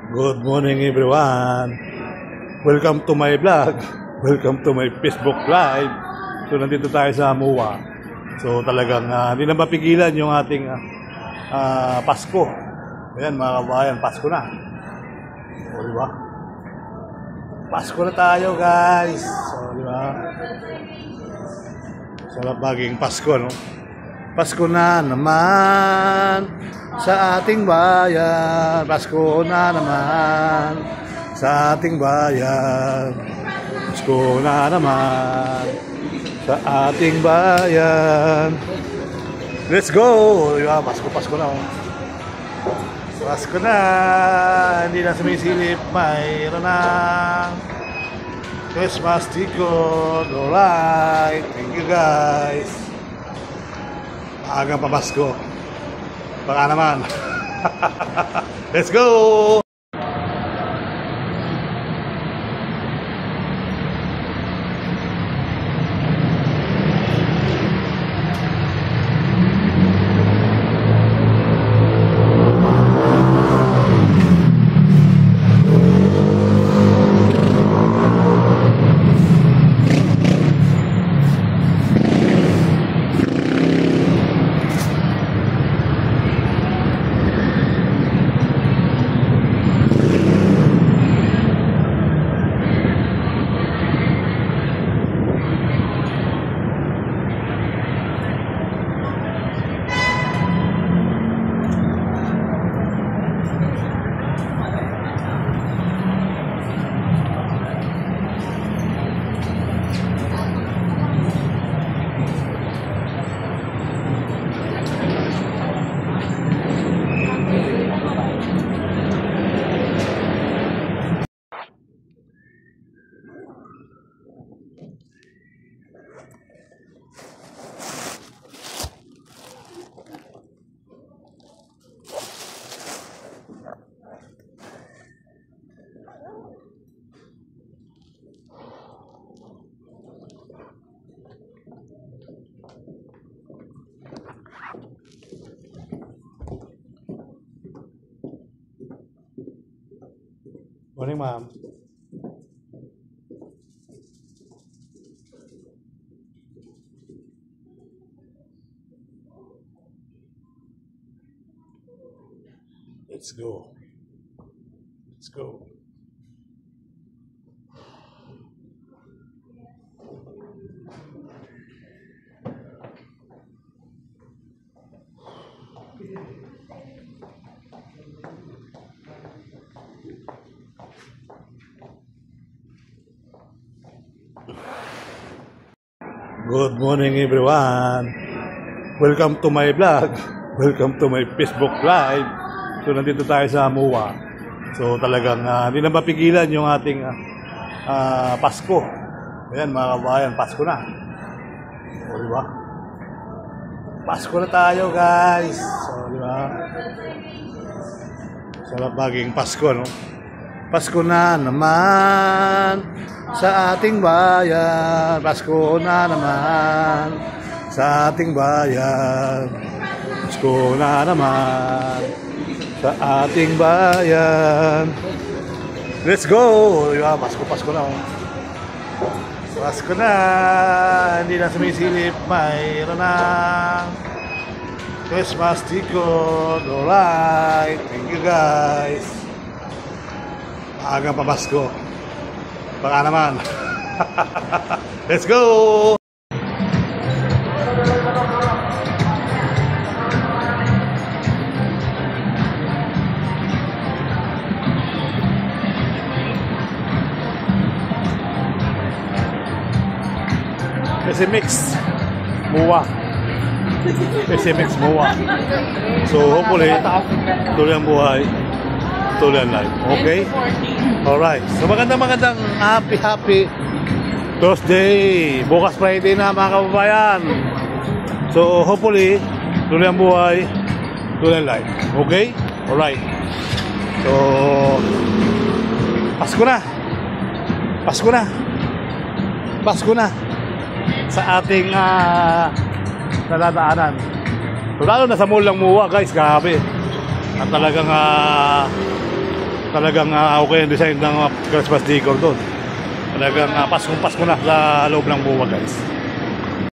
Good morning everyone. Welcome to my vlog. Welcome to my Facebook live. So nandito tayo sa MOA. So talagang hindi na mapigilan yung ating Pasko. Ayan mga kabayan, Pasko na. O diba? Pasko na tayo guys. So diba? Sarap maging Pasko, no? Pasko na naman sa ating bayan. Pasko na naman sa ating bayan. Pasko na naman sa ating bayan. Let's go! Diba? Pasko na. Pasko na. Hindi na sumisilip. Mayroon na Christmas ticket. Alright. Thank you guys. Maagang pamasko. Baka naman. Let's go! Morning, ma'am. Let's go. Let's go. Good morning everyone. Welcome to my vlog. Welcome to my Facebook live. So nandito tayo sa MOA. So talagang hindi na mapigilan yung ating Pasko. Ayan mga kabayan, Pasko na. O diba? Pasko na tayo guys. So diba? Sarap maging Pasko, no? Pasko na naman sa ating bayan. Pasko na naman sa ating bayan. Pasko na naman sa ating bayan. Let's go! Diba? Pasko na. Pasko na. Hindi na sumisilip. Mayroon na Christmas ticket. Alright. Thank you guys. Maagang pamasko. Baka naman. Let's go! SMX MOA. SMX MOA. So hopefully tuloy ang buhay, tuloy ang life. Okay? Alright. So magandang happy Thursday. Bukas Friday na mga kababayan. So hopefully tuloy ang buhay, tuloy ang life. Okay? Alright. So Pasko na. Pasko na. Pasko na sa ating nadadaanan. So lalo na sa mall ng MOA guys, grabe. At talagang talagang okay ang design ng Christmas decor doon. Talagang Paskong Pasko na sa loob ng MOA guys.